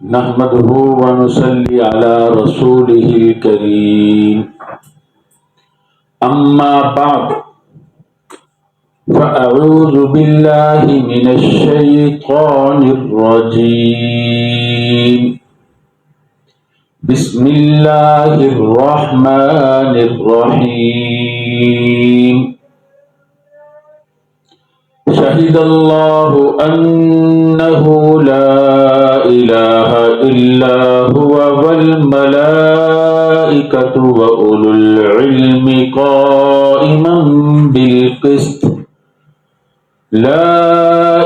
نحمده ونصلي على رسوله الكريم أما بعد فأعوذ بالله من الشيطان الرجيم بسم الله الرحمن الرحيم شهد الله أنه لا إله إلا هو والملائكة وأولو العلم قائما بالقسط لا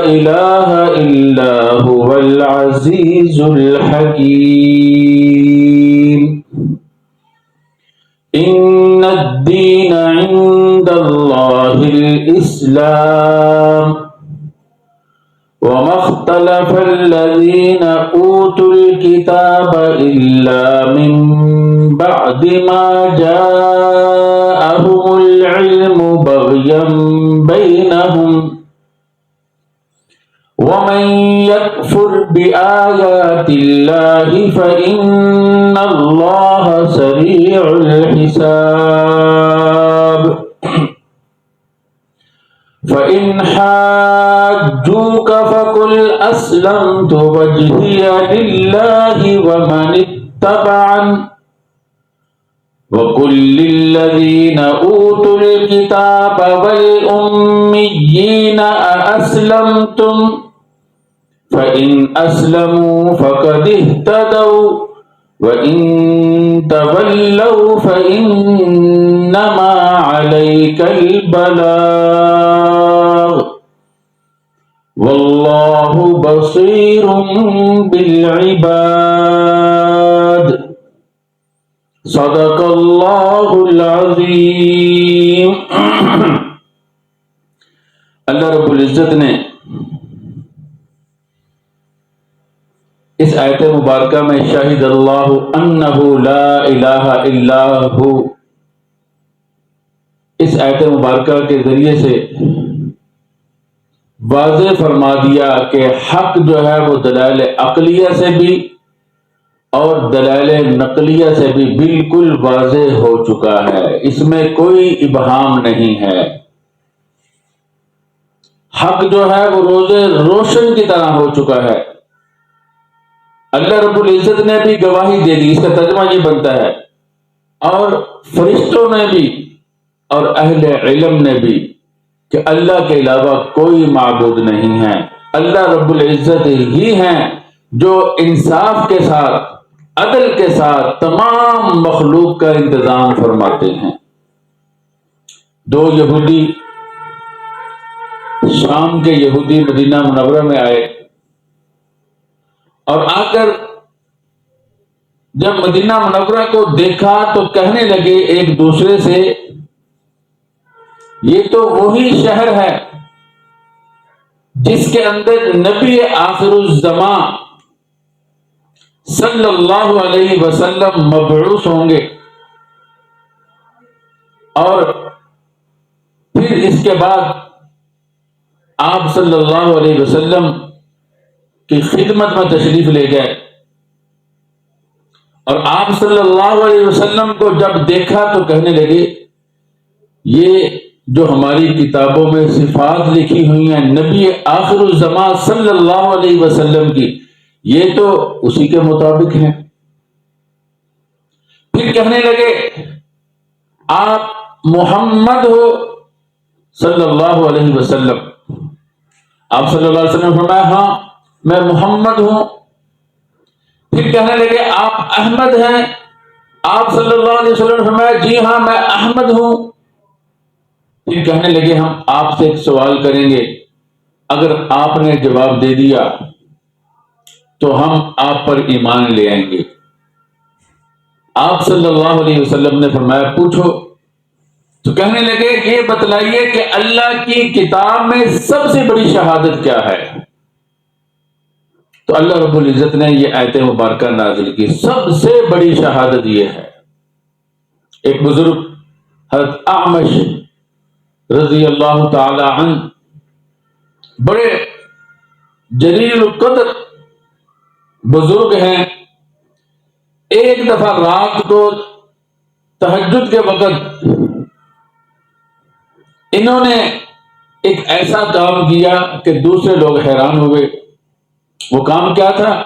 إله إلا هو العزيز الحكيم إن الدين عند الله الإسلام وما اختلف الذين أوتوا الكتاب إلا من بعد ما جاءهم العلم بغيا بينهم ومن يكفر بآيات الله فإن الله سريع الحساب فإن حاجوك فقل أسلمت وجهي لله ومن اتبعني وقل للذين أوتوا الكتاب والأميين أأسلمتم فإن أسلموا فقد اهتدوا وإن تولوا فإنما عليك البلاغ والله بصير بالعباد صدق اللہ العظیم۔ اللہ رب العزت نے اس آیت مبارکہ میں شاہد اللہ انہ لا الہ الا ہو، اس آیت مبارکہ کے ذریعے سے واضح فرما دیا کہ حق جو ہے وہ دلائل عقلیہ سے بھی اور دلائل نقلیہ سے بھی بالکل واضح ہو چکا ہے، اس میں کوئی ابہام نہیں ہے۔ حق جو ہے وہ روزے روشن کی طرح ہو چکا ہے۔ اللہ رب العزت نے بھی گواہی دے دی، اس کا ترجمہ یہ بنتا ہے، اور فرشتوں نے بھی اور اہل علم نے بھی کہ اللہ کے علاوہ کوئی معبود نہیں ہے۔ اللہ رب العزت ہی ہیں جو انصاف کے ساتھ، عدل کے ساتھ تمام مخلوق کا انتظام فرماتے ہیں۔ دو یہودی، شام کے یہودی مدینہ منورہ میں آئے اور آ کر جب مدینہ منورہ کو دیکھا تو کہنے لگے ایک دوسرے سے، یہ تو وہی شہر ہے جس کے اندر نبی آخر الزمان صلی اللہ علیہ وسلم مبعوث ہوں گے، اور پھر اس کے بعد آپ صلی اللہ علیہ وسلم کی خدمت میں تشریف لے گئے، اور آپ صلی اللہ علیہ وسلم کو جب دیکھا تو کہنے لگے یہ جو ہماری کتابوں میں صفات لکھی ہوئی ہیں نبی آخر الزمان صلی اللہ علیہ وسلم کی، یہ تو اسی کے مطابق ہیں۔ پھر کہنے لگے آپ محمد ہو صلی اللہ علیہ وسلم؟ آپ صلی اللہ علیہ وسلم نے فرمایا ہاں میں محمد ہوں۔ پھر کہنے لگے آپ احمد ہیں؟ آپ صلی اللہ علیہ وسلم نے فرمایا جی ہاں میں احمد ہوں۔ پھر کہنے لگے ہم آپ سے ایک سوال کریں گے، اگر آپ نے جواب دے دیا تو ہم آپ پر ایمان لے آئیں گے۔ آپ صلی اللہ علیہ وسلم نے فرمایا پوچھو۔ تو کہنے لگے یہ بتلائیے کہ اللہ کی کتاب میں سب سے بڑی شہادت کیا ہے؟ تو اللہ رب العزت نے یہ آیت مبارکہ نازل کی، سب سے بڑی شہادت یہ ہے۔ ایک بزرگ حضرت اعمش رضی اللہ تعالی عنہ بڑے جلیل القدر بزرگ ہیں، ایک دفعہ رات کو تہجد کے وقت انہوں نے ایک ایسا کام کیا کہ دوسرے لوگ حیران ہوئے۔ وہ کام کیا تھا؟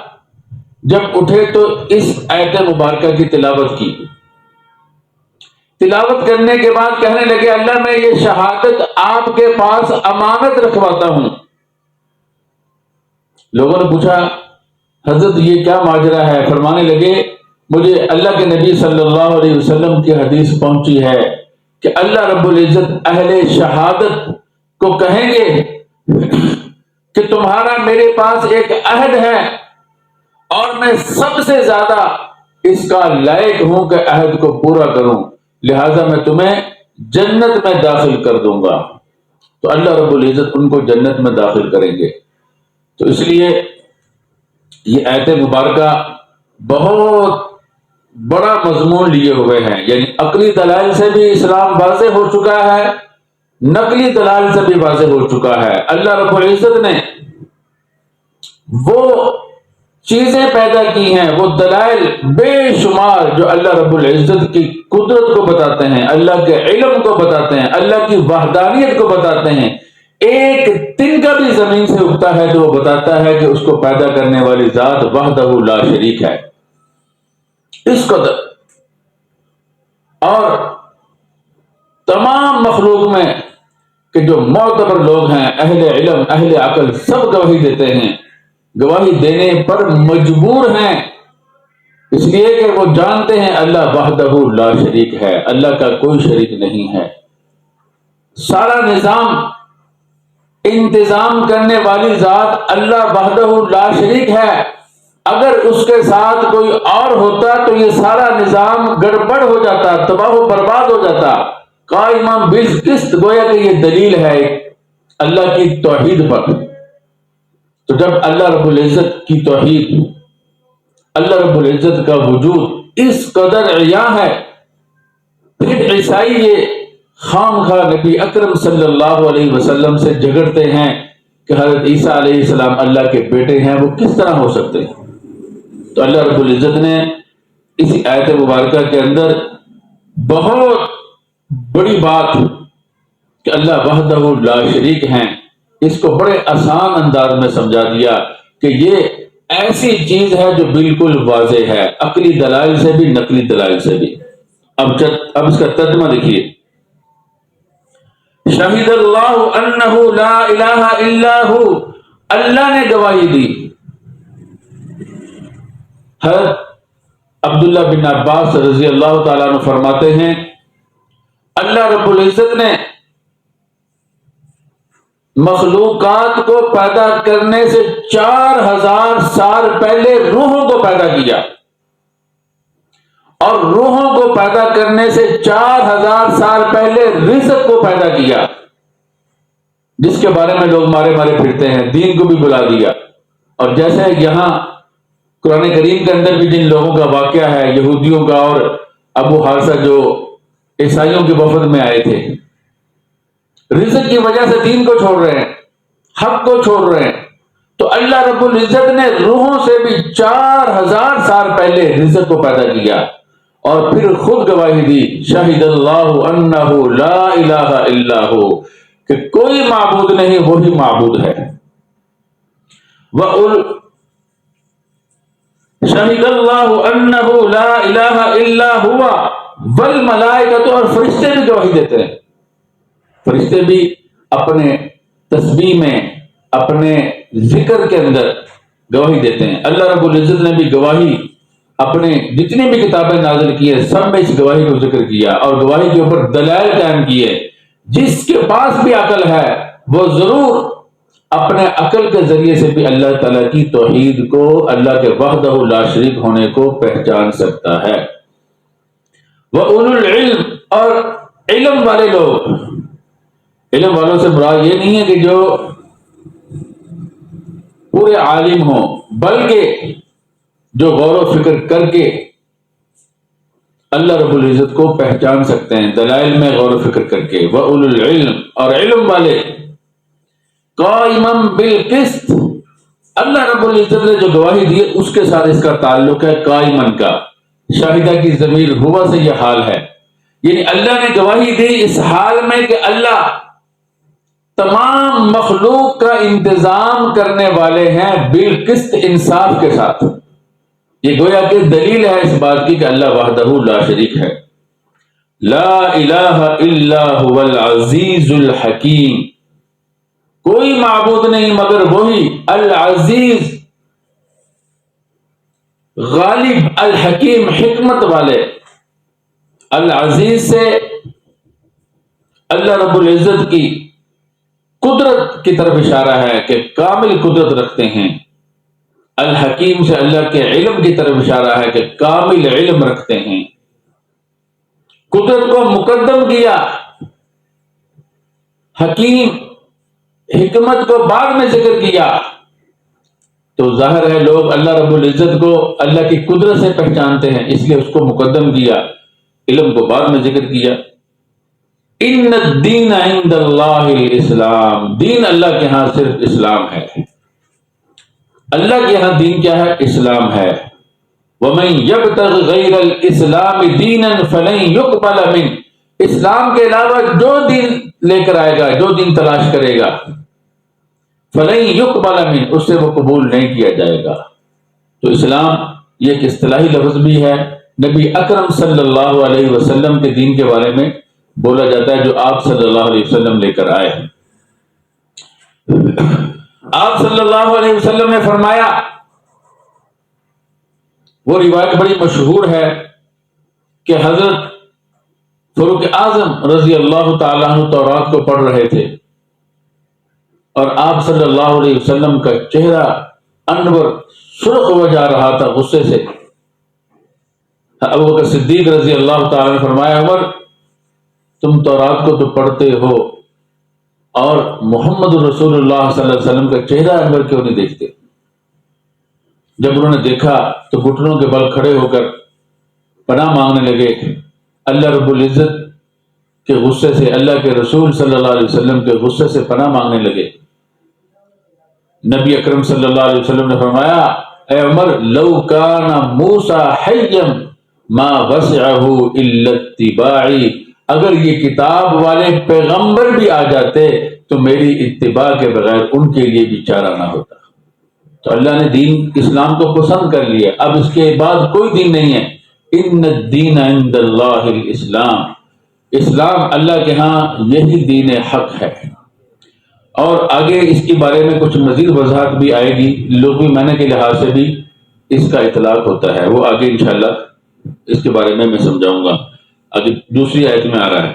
جب اٹھے تو اس آیت مبارکہ کی تلاوت کی۔ تلاوت کرنے کے بعد کہنے لگے اللہ میں یہ شہادت آپ کے پاس امانت رکھواتا ہوں۔ لوگوں نے پوچھا حضرت یہ کیا ماجرا ہے؟ فرمانے لگے مجھے اللہ کے نبی صلی اللہ علیہ وسلم کی حدیث پہنچی ہے کہ اللہ رب العزت اہل شہادت کو کہیں گے کہ تمہارا میرے پاس ایک عہد ہے اور میں سب سے زیادہ اس کا لائق ہوں کہ عہد کو پورا کروں، لہذا میں تمہیں جنت میں داخل کر دوں گا۔ تو اللہ رب العزت ان کو جنت میں داخل کریں گے۔ تو اس لیے یہ آیت مبارکہ بہت بڑا مضمون لیے ہوئے ہیں، یعنی عقلی دلائل سے بھی اسلام واضح ہو چکا ہے، نقلی دلائل سے بھی واضح ہو چکا ہے۔ اللہ رب العزت نے وہ چیزیں پیدا کی ہیں، وہ دلائل بے شمار جو اللہ رب العزت کی قدرت کو بتاتے ہیں، اللہ کے علم کو بتاتے ہیں، اللہ کی وحدانیت کو بتاتے ہیں۔ ایک تن کا بھی زمین سے اگتا ہے تو وہ بتاتا ہے کہ اس کو پیدا کرنے والی ذات وحدہ لا شریک ہے۔ اس قدر اور تمام مخلوق میں کہ جو معتبر لوگ ہیں، اہل علم، اہل عقل، سب گواہی دیتے ہیں، گواہی دینے پر مجبور ہیں، اس لیے کہ وہ جانتے ہیں اللہ وحدہ لا شریک ہے، اللہ کا کوئی شریک نہیں ہے۔ سارا نظام انتظام کرنے والی ذات اللہ وحدہ لا شریک ہے۔ اگر اس کے ساتھ کوئی اور ہوتا تو یہ سارا نظام گڑبڑ ہو جاتا، تباہ و برباد ہو جاتا۔ قائما بالقسط، گویا کہ یہ دلیل ہے اللہ کی توحید پر۔ تو جب اللہ رب العزت کی توحید، اللہ رب العزت کا وجود اس قدر عیاں ہے، پھر عیسائی یہ خام خواہ نبی اکرم صلی اللہ علیہ وسلم سے جھگڑتے ہیں کہ حضرت عیسیٰ علیہ السلام اللہ کے بیٹے ہیں، وہ کس طرح ہو سکتے ہیں؟ تو اللہ رب العزت نے اسی آیت مبارکہ کے اندر بہت بڑی بات کہ اللہ وحدہ لا شریک ہیں، اس کو بڑے آسان انداز میں سمجھا دیا کہ یہ ایسی چیز ہے جو بالکل واضح ہے، عقلی دلائل سے بھی، نقلی دلائل سے بھی۔ اب اس کا ترجمہ دیکھیے، شہید اللہ انہ لا الہ الا ہو، اللہ نے گواہی دی۔ حضرت عبداللہ بن عباس رضی اللہ تعالیٰ عنہ فرماتے ہیں اللہ رب العزت نے مخلوقات کو پیدا کرنے سے 4000 سال پہلے روحوں کو پیدا کیا، اور روحوں کو پیدا کرنے سے 4000 سال پہلے رزق کو پیدا کیا، جس کے بارے میں لوگ مارے مارے پھرتے ہیں، دین کو بھی بلا دیا۔ اور جیسے یہاں قرآن کریم کے اندر بھی جن لوگوں کا واقعہ ہے، یہودیوں کا اور ابو حارثہ جو عیسائیوں کے وفد میں آئے تھے، رزق کی وجہ سے دین کو چھوڑ رہے ہیں، حق کو چھوڑ رہے ہیں، تو اللہ رب العزت نے روحوں سے بھی 4000 سال پہلے رزق کو پیدا کیا، اور پھر خود گواہی دی شہید اللہ انہ لا الہ الا ہو، کہ کوئی معبود نہیں، وہی معبود ہے۔ شہید اللہ انہ لا الہ الا ہوا والملائکۃ، اور فرشتے بھی گواہی دیتے ہیں۔ فرشتے بھی اپنے تسبیح میں، اپنے ذکر کے اندر گواہی دیتے ہیں۔ اللہ رب العزت نے بھی گواہی اپنے جتنی بھی کتابیں نازل کی ہے، سب میں اس گواہی کو ذکر کیا، اور گواہی کے اوپر دلائل قائم کیے۔ جس کے پاس بھی عقل ہے وہ ضرور اپنے عقل کے ذریعے سے بھی اللہ تعالیٰ کی توحید کو، اللہ کے وحدہ لا شریک ہونے کو پہچان سکتا ہے۔ وَأُولُو الْعِلْمِ، اور علم والے لوگ، علم والوں سے مراد یہ نہیں ہے کہ جو پورے عالم ہوں، بلکہ جو غور و فکر کر کے اللہ رب العزت کو پہچان سکتے ہیں، دلائل میں غور و فکر کر کے۔ وَأُولُو الْعِلْمِ، اور علم والے، قائمًا بالقسط، اللہ رب العزت نے جو گواہی دی ہے اس کے ساتھ اس کا تعلق ہے قائمن کا، شاہدہ کی ضمیر ہوا سے یہ حال ہے، یعنی اللہ نے گواہی دی اس حال میں کہ اللہ تمام مخلوق کا انتظام کرنے والے ہیں بالقسط انصاف کے ساتھ۔ یہ گویا کہ دلیل ہے اس بات کی کہ اللہ وحدہ لا شریک ہے۔ لا الہ الا هو العزیز الحکیم، کوئی معبود نہیں مگر وہی العزیز غالب، الحکیم حکمت والے۔ العزیز سے اللہ رب العزت کی قدرت کی طرف اشارہ ہے کہ کامل قدرت رکھتے ہیں، الحکیم سے اللہ کے علم کی طرف اشارہ ہے کہ کامل علم رکھتے ہیں۔ قدرت کو مقدم کیا، حکیم حکمت کو بعد میں ذکر کیا، تو ظاہر ہے لوگ اللہ رب العزت کو اللہ کی قدرت سے پہچانتے ہیں، اس لیے اس کو مقدم کیا، علم کو بعد میں ذکر کیا۔ ان الدین عند اللہ الاسلام، دین اللہ کے ہاں صرف اسلام ہے، اللہ کے ہاں دین کیا ہے؟ اسلام ہے۔ وَمَن يَبْتَغِ غَيْرَ الْإِسْلَامِ دِينًا فَلَن يُقْبَلَ مِنْهُ، اسلام کے علاوہ جو دین لے کر آئے گا، جو دین تلاش کرے گا، فَلَن يُقْبَلَ مِنْهُ، اس سے وہ قبول نہیں کیا جائے گا۔ تو اسلام یہ ایک اصطلاحی لفظ بھی ہے، نبی اکرم صلی اللہ علیہ وسلم کے دین کے بارے میں بولا جاتا ہے جو آپ صلی اللہ علیہ وسلم لے کر آئے ہیں۔ آپ صلی اللہ علیہ وسلم نے فرمایا، وہ روایت بڑی مشہور ہے کہ حضرت فاروق اعظم رضی اللہ تعالیٰ عنہ تورات کو پڑھ رہے تھے اور آپ صلی اللہ علیہ وسلم کا چہرہ انور سرخ ہوا جا رہا تھا غصے سے۔ ابو بکر صدیق رضی اللہ تعالیٰ نے فرمایا، عمر تم تورات کو تو پڑھتے ہو اور محمد رسول اللہ صلی اللہ علیہ وسلم کا چہرہ انور کیوں نہیں دیکھتے؟ جب انہوں نے دیکھا تو گھٹنوں کے بل کھڑے ہو کر پناہ مانگنے لگے اللہ رب العزت کے غصے سے، اللہ کے رسول صلی اللہ علیہ وسلم کے غصے سے پناہ مانگنے لگے۔ نبی اکرم صلی اللہ علیہ وسلم نے فرمایا، اے عمر لو کان موسیٰ حیا ما وسعہ الا اتباعی، اگر یہ کتاب والے پیغمبر بھی آ جاتے تو میری اتباع کے بغیر ان کے لیے بھی چارہ نہ ہوتا۔ تو اللہ نے دین اسلام کو پسند کر لیا، اب اس کے بعد کوئی دین نہیں ہے۔ ان الدین عند اللہ الاسلام، اسلام اللہ کے ہاں یہی دین حق ہے۔ اور آگے اس کے بارے میں کچھ مزید وضاحت بھی آئے گی، لغوی معنی کے لحاظ سے بھی اس کا اطلاق ہوتا ہے، وہ آگے انشاءاللہ اس کے بارے میں سمجھاؤں گا۔ آگے دوسری آیت میں آ رہا ہے،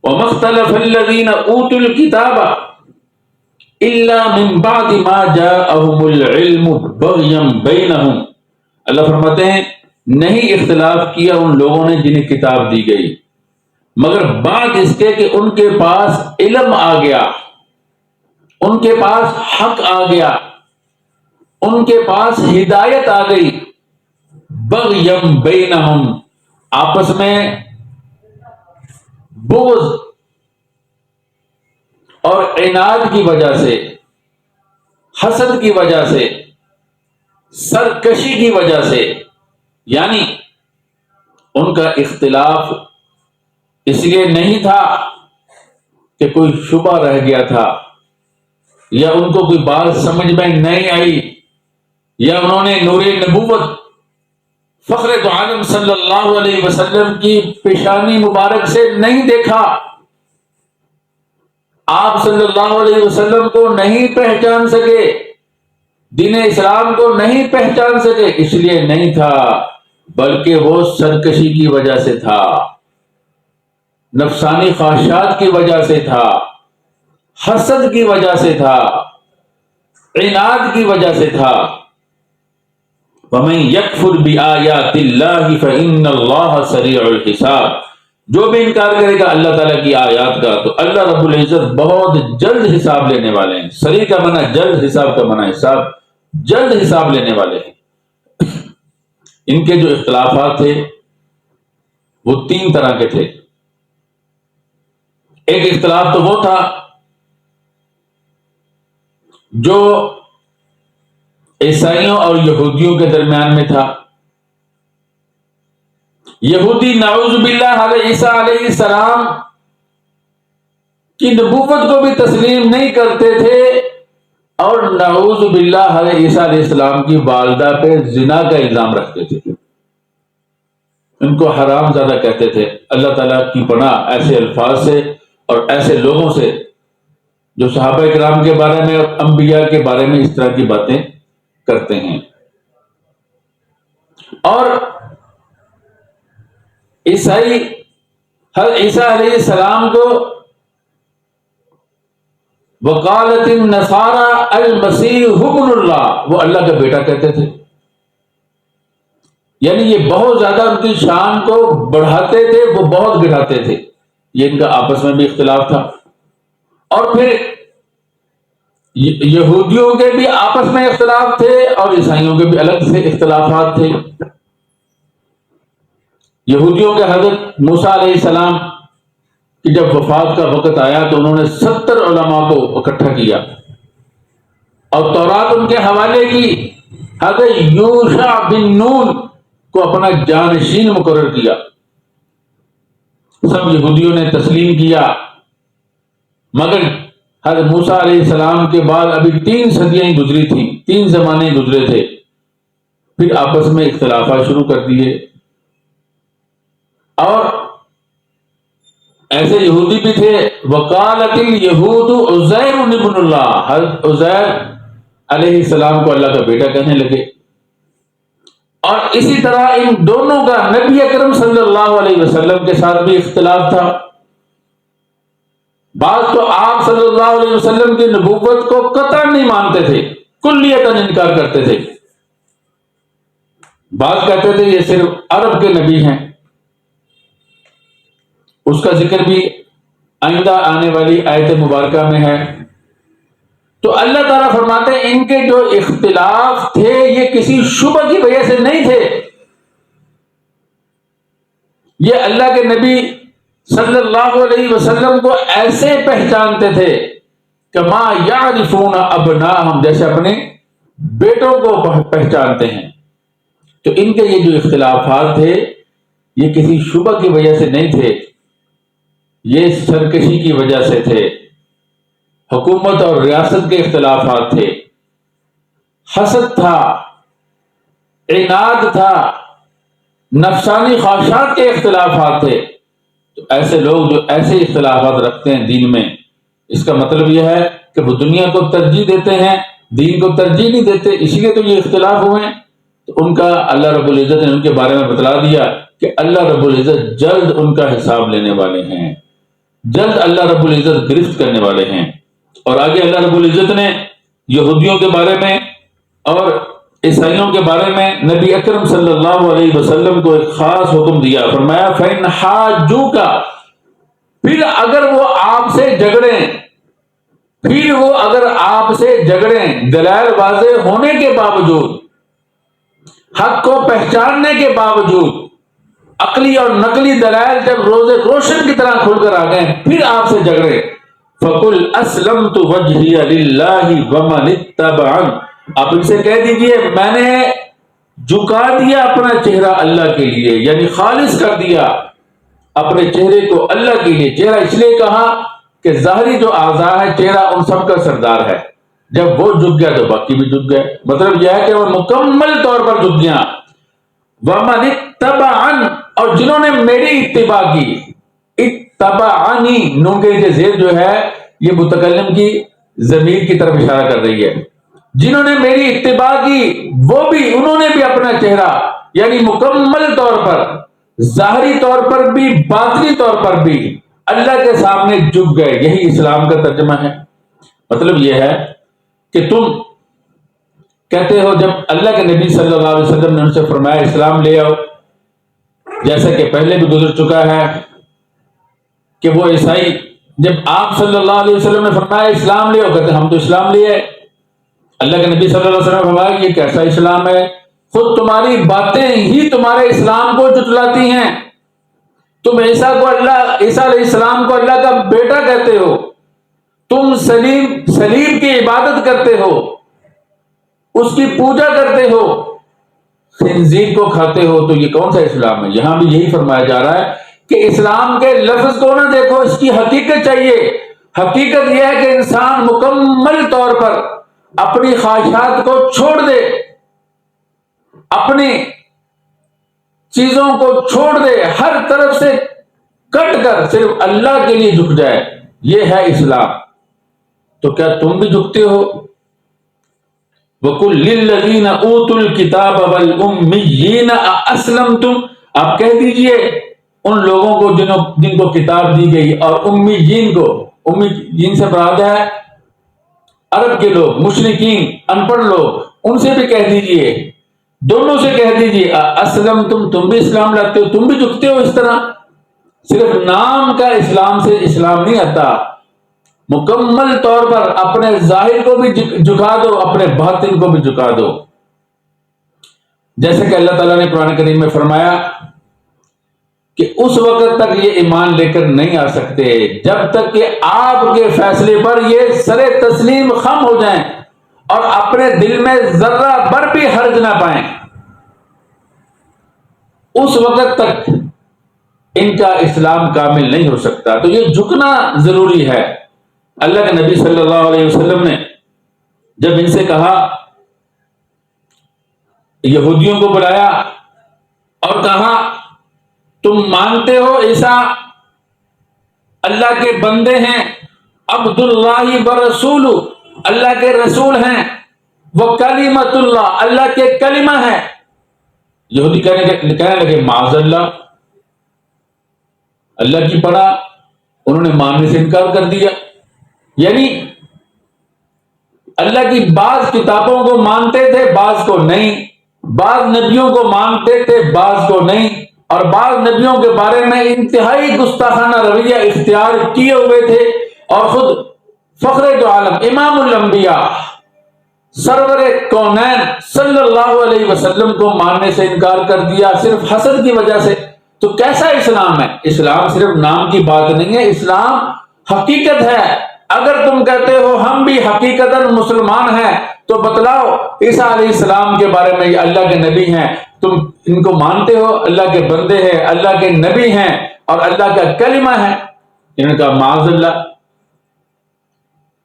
وَمَا اخْتَلَفَ الَّذِينَ أُوتُوا الْكِتَابَ إِلَّا مِن بَعْدِ مَا جَاءَهُمُ الْعِلْمُ بَغْيًا بَيْنَهُمْ، اللہ فرماتے ہیں نہیں اختلاف کیا ان لوگوں نے جنہیں کتاب دی گئی مگر بعد اس کے کہ ان کے پاس علم آ گیا، ان کے پاس حق آ گیا، ان کے پاس ہدایت آ گئی، بغیم بینہم، آپس میں بغض اور عناد کی وجہ سے، حسد کی وجہ سے، سرکشی کی وجہ سے، یعنی ان کا اختلاف اس لیے نہیں تھا کہ کوئی شبہ رہ گیا تھا یا ان کو کوئی بات سمجھ میں نہیں آئی یا انہوں نے نور نبوت فخر دو عالم صلی اللہ علیہ وسلم کی پیشانی مبارک سے نہیں دیکھا، آپ صلی اللہ علیہ وسلم کو نہیں پہچان سکے، دین اسلام کو نہیں پہچان سکے، اس لیے نہیں تھا بلکہ وہ سرکشی کی وجہ سے تھا، نفسانی خواہشات کی وجہ سے تھا، حسد کی وجہ سے تھا، عناد کی وجہ سے تھا۔ وَمَن يَكْفُرْ بِآيَاتِ اللَّهِ فَإِنَّ اللَّهَ سَرِيعُ الْحِسَابِ، جو بھی انکار کرے گا اللہ تعالیٰ کی آیات کا تو اللہ رب العزت بہت جلد حساب لینے والے ہیں۔ سریع کا معنی جلد، حساب کا معنی حساب، جلد حساب لینے والے ہیں۔ ان کے جو اختلافات تھے وہ تین طرح کے تھے۔ ایک اختلاف تو وہ تھا جو عیسائیوں اور یہودیوں کے درمیان میں تھا۔ یہودی نعوذ باللہ حضرت عیسیٰ علیہ السلام کی نبوت کو بھی تسلیم نہیں کرتے تھے، اور نعوذ باللہ حضرت عیسیٰ علیہ السلام کی والدہ پہ زنا کا الزام رکھتے تھے، ان کو حرام زادہ کہتے تھے۔ اللہ تعالیٰ کی پناہ ایسے الفاظ سے اور ایسے لوگوں سے جو صحابہ کرام کے بارے میں اور انبیاء کے بارے میں اس طرح کی باتیں کرتے ہیں۔ اور عیسائی حضرت عیسیٰ علیہ السلام کو وقالت النصارى المسیح ابن اللہ، وہ اللہ کا بیٹا کہتے تھے، یعنی یہ بہت زیادہ ان کی شان کو بڑھاتے تھے، وہ بہت گراتے تھے۔ یہ ان کا آپس میں بھی اختلاف تھا، اور پھر یہودیوں کے بھی آپس میں اختلاف تھے اور عیسائیوں کے بھی الگ سے اختلافات تھے۔ یہودیوں کے حضرت موسیٰ علیہ السلام کی جب وفات کا وقت آیا تو انہوں نے 70 علماء کو اکٹھا کیا اور تورات ان کے حوالے کی۔ حضرت یوشع بن نون کو اپنا جانشین مقرر کیا۔ سب یہودیوں نے تسلیم کیا، مگر حضرت موسیٰ علیہ السلام کے بعد ابھی 3 صدیاں گزری تھیں، 3 زمانے گزرے تھے، پھر آپس میں اختلافات شروع کر دیے۔ اور ایسے یہودی بھی تھے، وقالت الیہود عزیر ابن اللہ، حضرت عزیر علیہ السلام کو اللہ کا بیٹا کہنے لگے۔ اور اسی طرح ان دونوں کا نبی اکرم صلی اللہ علیہ وسلم کے ساتھ بھی اختلاف تھا۔ بعض تو آپ صلی اللہ علیہ وسلم کی نبوت کو قطعا نہیں مانتے تھے، کلیتاً انکار کرتے تھے۔ بعض کہتے تھے یہ صرف عرب کے نبی ہیں، اس کا ذکر بھی آئندہ آنے والی آیت مبارکہ میں ہے۔ تو اللہ تعالیٰ فرماتے ہیں ان کے جو اختلاف تھے یہ کسی شبہ کی وجہ سے نہیں تھے، یہ اللہ کے نبی صلی اللہ علیہ وسلم کو ایسے پہچانتے تھے کما یعرفون ابناءہم، جیسے اپنے بیٹوں کو پہچانتے ہیں۔ تو ان کے یہ جو اختلافات تھے یہ کسی شبہ کی وجہ سے نہیں تھے، یہ سرکشی کی وجہ سے تھے، حکومت اور ریاست کے اختلافات تھے، حسد تھا، عناد تھا، نفسانی خواہشات کے اختلافات تھے۔ تو ایسے لوگ جو ایسے اختلافات رکھتے ہیں دین میں، اس کا مطلب یہ ہے کہ وہ دنیا کو ترجیح دیتے ہیں، دین کو ترجیح نہیں دیتے، اسی لیے تو یہ اختلاف ہوئے ہیں۔ تو ان کا اللہ رب العزت نے ان کے بارے میں بتلا دیا کہ اللہ رب العزت جلد ان کا حساب لینے والے ہیں، جلد اللہ رب العزت گرفت کرنے والے ہیں۔ اور آگے اللہ رب العزت نے یہودیوں کے بارے میں اور عیسائیوں کے بارے میں نبی اکرم صلی اللہ علیہ وسلم کو ایک خاص حکم دیا، فرمایا فَإِنْ حَاجُّوكَ، پھر اگر وہ آپ سے جھگڑیں، دلائل واضح ہونے کے باوجود، حق کو پہچاننے کے باوجود، عقلی اور نقلی دلائل جب روز روشن کی طرح کھل کر آ گئے، پھر آپ سے جھگڑے، فَقُلْ أَسْلَمْتُ وَجْهِيَ لِلَّهِ وَمَنِ اتَّبَعَنِ، آپ ان سے کہہ دیجئے میں نے جھکا دیا اپنا چہرہ اللہ کے لیے، یعنی خالص کر دیا اپنے چہرے کو اللہ کے لیے۔ چہرہ اس لیے کہا کہ ظاہری جو اعضاء ہے، چہرہ ان سب کا سردار ہے، جب وہ جھک گیا تو باقی بھی جھک گئے، مطلب یہ ہے کہ وہ مکمل طور پر جھک گیا۔ وَمَنِ اتَّبَعَنِ، اور جنہوں نے میری اتباع کی، اتبعنی نون کے زیر جو ہے یہ متکلم کی ضمیر کی طرف اشارہ کر رہی ہے، جنہوں نے میری اتباع کی وہ بھی، انہوں نے بھی اپنا چہرہ یعنی مکمل طور پر، ظاہری طور پر بھی باطنی طور پر بھی اللہ کے سامنے جھک گئے۔ یہی اسلام کا ترجمہ ہے۔ مطلب یہ ہے کہ تم کہتے ہو، جب اللہ کے نبی صلی اللہ علیہ وسلم نے ان سے فرمایا اسلام لے آؤ، جیسا کہ پہلے بھی گزر چکا ہے کہ وہ عیسائی جب آپ صلی اللہ علیہ وسلم نے فرمایا اسلام لے آؤ، کہتے ہم تو اسلام لیے۔ اللہ کے نبی صلی اللہ علیہ وسلم نے فرمایا یہ کیسا اسلام ہے، خود تمہاری باتیں ہی تمہارے اسلام کو جھٹلاتی ہیں، تم عیسیٰ علیہ السلام کو اللہ کا بیٹا کہتے ہو، تم صلیب کی عبادت کرتے ہو، اس کی پوجا کرتے ہو، خنزیر کو کھاتے ہو، تو یہ کون سا اسلام ہے؟ یہاں بھی یہی فرمایا جا رہا ہے کہ اسلام کے لفظ کو نہ دیکھو، اس کی حقیقت چاہیے۔ حقیقت یہ ہے کہ انسان مکمل طور پر اپنی خواہشات کو چھوڑ دے، اپنی چیزوں کو چھوڑ دے، ہر طرف سے کٹ کر صرف اللہ کے لیے جھک جائے، یہ ہے اسلام۔ تو کیا تم بھی جھکتے ہو؟ وَقُلْ لِلَّذِينَ أُوتُوا الْكِتَابَ وَالْأُمِّيِّينَ أَأَسْلَمْتُمْ، آپ کہہ دیجئے ان لوگوں کو جن کو کتاب دی گئی، اور امیین کو، امیین سے مراد ہے عرب کے لوگ، مشرکین، ان پڑھ لوگ، ان سے بھی کہہ دیجئے، دونوں سے کہہ دیجئے اسلمتم، تم بھی اسلام لاتے ہو، تم بھی جھکتے ہو اس طرح؟ صرف نام کا اسلام سے اسلام نہیں آتا، مکمل طور پر اپنے ظاہر کو بھی جھکا دو، اپنے باطن کو بھی جھکا دو۔ جیسے کہ اللہ تعالیٰ نے قرآن کریم میں فرمایا کہ اس وقت تک یہ ایمان لے کر نہیں آ سکتے جب تک کہ آپ کے فیصلے پر یہ سر تسلیم خم ہو جائیں اور اپنے دل میں ذرہ بر بھی حرج نہ پائیں، اس وقت تک ان کا اسلام کامل نہیں ہو سکتا۔ تو یہ جھکنا ضروری ہے۔ اللہ کے نبی صلی اللہ علیہ وسلم نے جب ان سے کہا، یہودیوں کو بلایا اور کہا تم مانتے ہو عیسیٰ اللہ کے بندے ہیں، عبد اللہ ورسول، اللہ کے رسول ہیں، وہ کلمۃ اللہ، اللہ کے کلمہ ہیں۔ یہودی کہنے لگے معاذ اللہ، اللہ کی پناہ، انہوں نے ماننے سے انکار کر دیا۔ یعنی اللہ کی بعض کتابوں کو مانتے تھے، بعض کو نہیں، بعض نبیوں کو مانتے تھے، بعض کو نہیں، اور بعض نبیوں کے بارے میں انتہائی گستاخانہ رویہ اختیار کیے ہوئے تھے، اور خود فخر دو عالم امام الانبیاء سرور کونین صلی اللہ علیہ وسلم کو ماننے سے انکار کر دیا صرف حسد کی وجہ سے۔ تو کیسا اسلام ہے؟ اسلام صرف نام کی بات نہیں ہے، اسلام حقیقت ہے۔ اگر تم کہتے ہو ہم بھی حقیقتاً مسلمان ہیں تو بتلاؤ عیسیٰ علیہ السلام کے بارے میں یہ اللہ کے نبی ہیں، تم ان کو مانتے ہو، اللہ کے بندے ہیں، اللہ کے نبی ہیں اور اللہ کا کلمہ ہے؟ انہوں نے کہا معاذ اللہ۔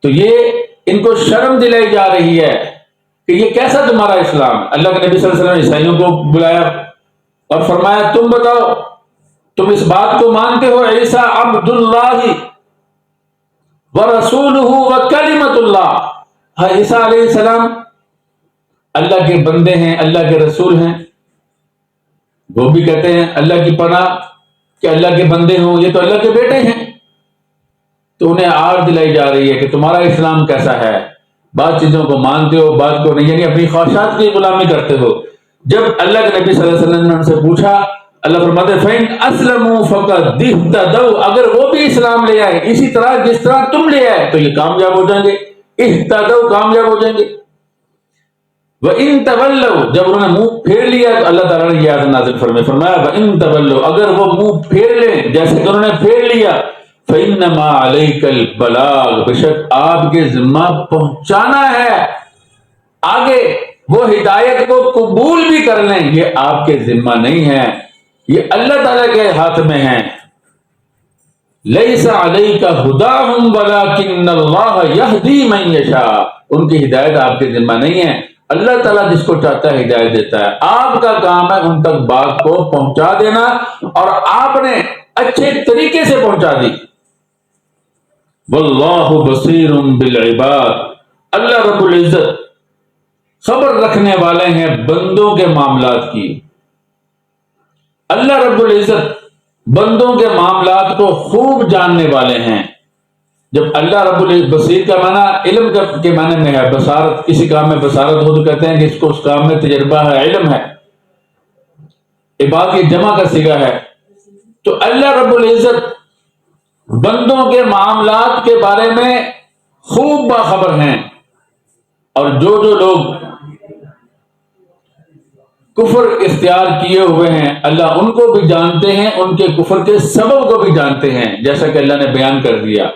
تو یہ ان کو شرم دلائی جا رہی ہے کہ یہ کیسا تمہارا اسلام؟ اللہ کے نبی صلی اللہ علیہ وسلم نے عیسائیوں کو بلایا اور فرمایا تم بتاؤ، تم اس بات کو مانتے ہو عیسیٰ عبد اللہ ورسولہ وکلمۃ اللہ، ہاں عیسیٰ علیہ السلام اللہ کے بندے ہیں، اللہ کے رسول ہیں؟ وہ بھی کہتے ہیں اللہ کی پناہ کہ اللہ کے بندے ہوں، یہ تو اللہ کے بیٹے ہیں۔ تو انہیں آڑ دلائی جا رہی ہے کہ تمہارا اسلام کیسا ہے، بعض چیزوں کو مانتے ہو بعض کو نہیں، یعنی اپنی خواہشات کی غلامی کرتے ہو۔ جب اللہ کے نبی صلی اللہ علیہ وسلم نے ان سے پوچھا، اللہ فرماتے ہیں فَإِنْ أَسْلَمُوا فَقَدْ اهْتَدَوْا، اگر وہ بھی اسلام لے آئے اسی طرح جس طرح تم لے آئے تو یہ کامیاب ہو جائیں گے، اهْتَدَوْا کامیاب ہو جائیں گے۔ وَإِنْ تَوَلَّوْا، جب انہوں نے منہ پھیر لیا تو اللہ تعالیٰ نے یہ آیت نازل فرمایا وَإِنْ تَوَلَّوْا، اگر وہ منہ پھیر لیں جیسے کہ انہوں نے پھیر لیا، فَإِنَّمَا عَلَيْكَ الْبَلَاغُ، بے شک آپ کے ذمہ پہنچانا ہے، آگے وہ ہدایت کو قبول بھی کر لیں یہ آپ کے ذمہ نہیں ہے، یہ اللہ تعالیٰ کے ہاتھ میں ہے۔ لَيْسَ عَلَيْكَ هُدَاهُمْ وَلَكِنَّ اللَّهَ يَهْدِي مَن يَشَاءُ، ان کی ہدایت آپ کے ذمہ نہیں ہے، اللہ تعالیٰ جس کو چاہتا ہے ہدایت دیتا ہے، آپ کا کام ہے ان تک بات کو پہنچا دینا، اور آپ نے اچھے طریقے سے پہنچا دی۔ وَاللَّهُ بَصِيرٌ بِالْعِبَادِ، اللہ رب العزت خبر رکھنے والے ہیں بندوں کے معاملات کی۔ اللہ رب العزت بندوں کے معاملات کو خوب جاننے والے ہیں۔ جب اللہ رب العزت، بصیر کا معنی علم کے معنی میں ہے، بصارت، کسی کام میں بصارت ہو تو کہتے ہیں کہ اس کو اس کام میں تجربہ ہے، علم ہے، عباد کی جمع کا صیغہ ہے۔ تو اللہ رب العزت بندوں کے معاملات کے بارے میں خوب باخبر ہیں، اور جو لوگ کفر اختیار کیے ہوئے ہیں اللہ ان کو بھی جانتے ہیں، ان کے کفر کے سبب کو بھی جانتے ہیں، جیسا کہ اللہ نے بیان کر دیا۔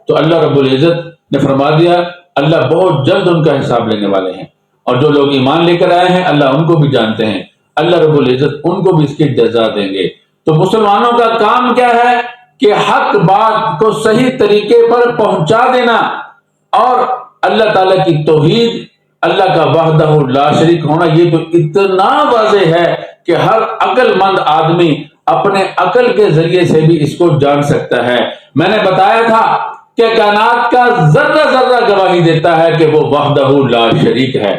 تو اللہ رب العزت نے فرما دیا اللہ بہت جلد ان کا حساب لینے والے ہیں۔ اور جو لوگ ایمان لے کر آئے ہیں اللہ ان کو بھی جانتے ہیں، اللہ رب العزت ان کو بھی اس کی جزا دیں گے۔ تو مسلمانوں کا کام کیا ہے کہ حق بات کو صحیح طریقے پر پہنچا دینا، اور اللہ تعالیٰ کی توحید، اللہ کا وحدہ لا شریک ہونا، یہ تو اتنا واضح ہے کہ ہر عقل مند آدمی اپنے عقل کے ذریعے سے بھی اس کو جان سکتا ہے۔ میں نے بتایا تھا کہ کائنات کا ذرہ ذرہ گواہی دیتا ہے کہ وہ وحدہ لا شریک ہے۔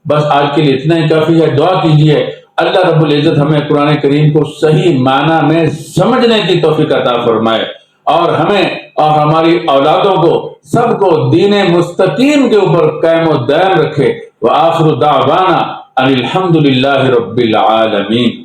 بس آج کے لیے اتنا ہی کافی ہے، دعا کیجئے اللہ رب العزت ہمیں قرآن کریم کو صحیح معنی میں سمجھنے کی توفیق عطا فرمائے، اور ہمیں اور ہماری اولادوں کو سب کو دین مستقیم کے اوپر قائم و دائم رکھے۔ وآخر دعوانا ان الحمد للہ رب العالمین۔